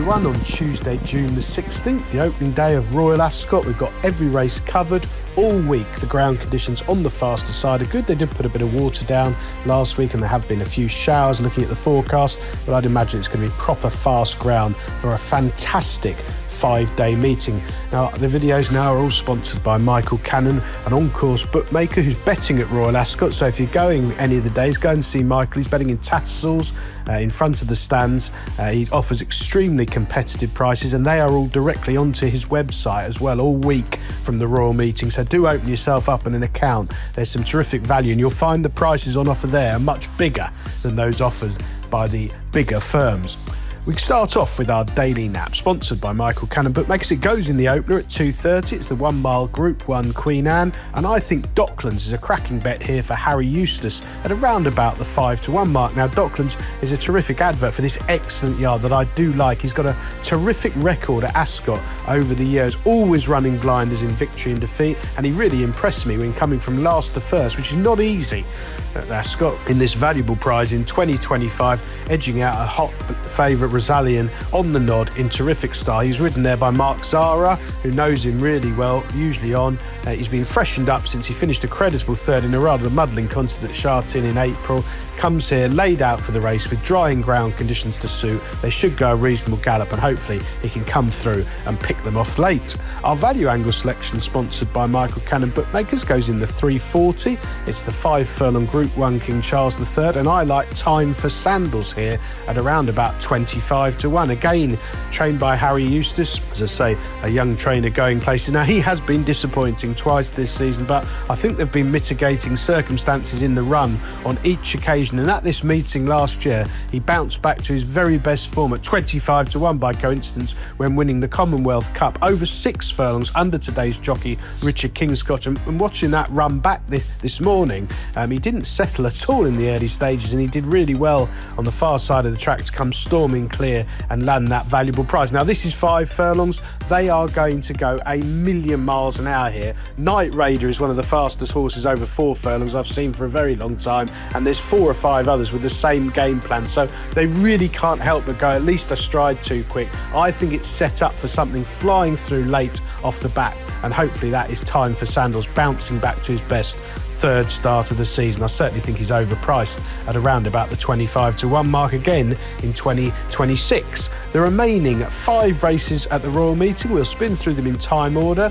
everyone on Tuesday, June the 16th, the opening day of Royal Ascot. We've got every race covered all week. The ground conditions on the faster side are good. They did put a bit of water down last week and there have been a few showers looking at the forecast, but I'd imagine it's going to be proper fast ground for a fantastic 5-day meeting. Now, the videos now are all sponsored by Michael Cannon, an on-course bookmaker who's betting at Royal Ascot. So if you're going any of the days, go and see Michael. He's betting in Tattersalls in front of the stands. He offers extremely competitive prices and they are all directly onto his website as well all week from the Royal meeting. So do open yourself up an account. There's some terrific value and you'll find the prices on offer there are much bigger than those offered by the bigger firms. We start off with our daily nap, sponsored by Michael Cannon Bookmakers. It goes in the opener at 2:30. It's the 1 mile Group 1 Queen Anne, and I think Docklands is a cracking bet here for Harry Eustace at around about the 5-1 mark. Now, Docklands is a terrific advert for this excellent yard that I do like. He's got a terrific record at Ascot over the years, always running blinders in victory and defeat, and he really impressed me when coming from last to first, which is not easy at Ascot in this valuable prize in 2025, edging out a hot favourite Rosallion on the nod in terrific style. He's ridden there by Mark Zara, who knows him really well, usually on. He's been freshened up since he finished a creditable third in a rather muddling contest at Chartin in April. Comes here laid out for the race with drying ground conditions to suit. They should go a reasonable gallop and hopefully he can come through and pick them off late. Our value angle selection, sponsored by Michael Cannon Bookmakers, goes in the 340. It's the 5 furlong Group 1 King Charles III, and I like Time for Sandals here at around about 25-1. Again, trained by Harry Eustace, as I say, a young trainer going places. Now, he has been disappointing twice this season, but I think there have been mitigating circumstances in the run on each occasion. And at this meeting last year, he bounced back to his very best form at 25-1 by coincidence when winning the Commonwealth Cup over 6 furlongs under today's jockey Richard Kingscott. And watching that run back this morning, he didn't settle at all in the early stages and he did really well on the far side of the track to come storming clear and land that valuable prize. Now, this is 5 furlongs. They are going to go 1,000,000 miles an hour here. Night Raider is one of the fastest horses over 4 furlongs I've seen for a very long time, and there's 4 or 5 others with the same game plan, so they really can't help but go at least a stride too quick. I think it's set up for something flying through late off the back, and hopefully that is Time for Sandals bouncing back to his best 3rd start of the season. I certainly think he's overpriced at around about the 25-1 mark again in 2026. The remaining 5 races at the Royal meeting, we'll spin through them in time order,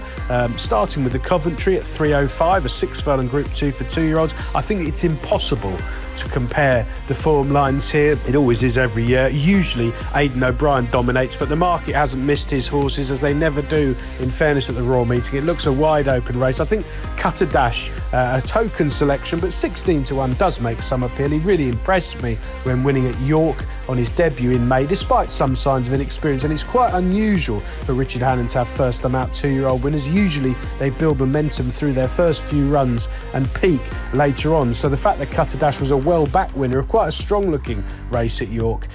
starting with the Coventry at 3:05, a 6 furlong Group 2 for 2-year-olds. I think it's impossible to compare the form lines here. It always is every year. Usually Aidan O'Brien dominates, but the market hasn't missed his horses, as they never do, in fairness, at the Royal meeting. It looks a wide open race. I think Cutter Dash, a token selection, but 16-1 does make some appeal. He really impressed me when winning at York on his debut in May, despite some signs of inexperience, and it's quite unusual for Richard Hannon to have first time out 2-year-old winners. Usually they build momentum through their first few runs and peak later on, so the fact that Cutter Dash was a well-backed winner of quite a strong-looking race at York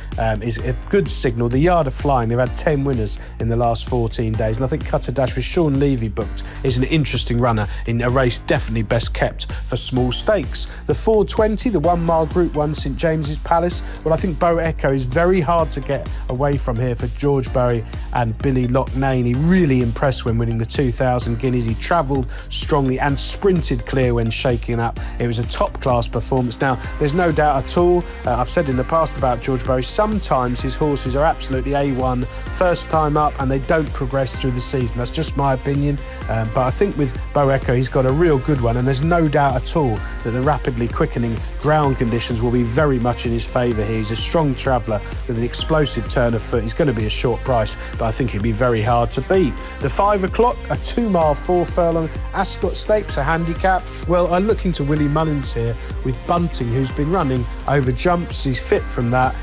is a good signal. The yard are flying. They've had 10 winners in the last 14 days, and I think Cutter Dash with Sean Levy booked is an interesting runner in a race definitely best kept for small stakes. The 4:20, the 1 mile Group 1 St James's Palace. Well, I think Bo Echo is very hard to get away from here for George Berry and Billy Loughnane. He really impressed when winning the 2,000 guineas. He travelled strongly and sprinted clear when shaking up. It was a top-class performance. Now, there's no doubt at all, I've said in the past about George Berry, sometimes his horses are absolutely A1 first time up and they don't progress through the season. That's just my opinion, but I think with Bo Echo he's got a real good one, and there's no doubt at all that the rapidly quickening ground conditions will be very much in his favour here. He's a strong traveller with an explosive turn of foot. He's going to be a short price, but I think he'd be very hard to beat. The 5 o'clock, a 2 mile 4 furlong Ascot Stakes, a handicap. Well, I'm looking to Willie Mullins here with Bunting, who's been running over jumps. He's fit from that.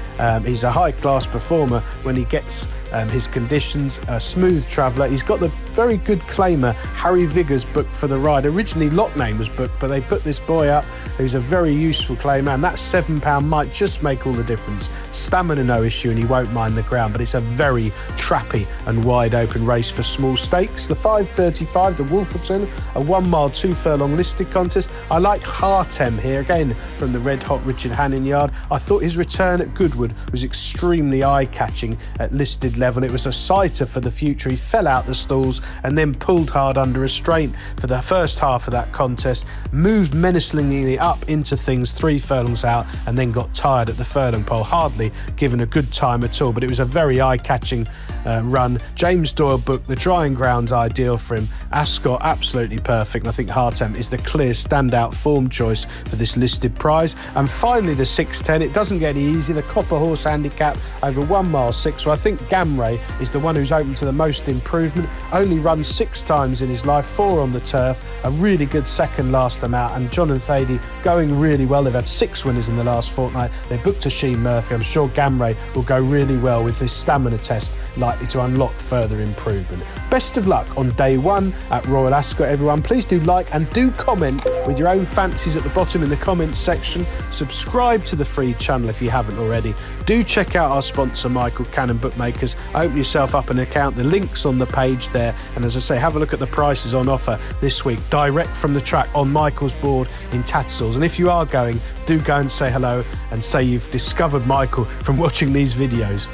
He's a high-class performer when he gets his conditions, a smooth traveller. He's got the very good claimer Harry Viggers booked for the ride. Originally Loughnane was booked, but they put this boy up who's a very useful claimer, and that £7 might just make all the difference. Stamina no issue and he won't mind the ground, but it's a very trappy and wide open race for small stakes. The 5:35, the Wolferton, a 1 mile 2 furlong listed contest. I like Hartem here, again from the red hot Richard Hannon yard. I thought his return at Goodwood was extremely eye-catching at listed level. It was a sighter for the future. He fell out the stalls and then pulled hard under restraint for the first half of that contest, moved menacingly up into things 3 furlongs out, and then got tired at the furlong pole, hardly given a good time at all. But it was a very eye-catching run. James Doyle booked the drying ground ideal for him. Ascot absolutely perfect. I think Hartem is the clear standout form choice for this listed prize. And finally the 6:10. It doesn't get any easier. The Copper Horse handicap over 1 mile 6. So I think Gamray is the one who's open to the most improvement. Only run 6 times in his life, 4 on the turf. A really good second last time out. And John and Thady going really well. They've had 6 winners in the last fortnight. They booked a Sheen Murphy. I'm sure Gamray will go really well with this stamina test, likely to unlock further improvement. Best of luck on day 1 at Royal Ascot, everyone. Please do like and do comment with your own fancies at the bottom in the comments section. Subscribe to the free channel if you haven't already. Do check out our sponsor, Michael Cannon Bookmakers. Open yourself up an account. The link's on the page there. And as I say, have a look at the prices on offer this week, direct from the track on Michael's board in Tattersalls. And if you are going, do go and say hello and say you've discovered Michael from watching these videos.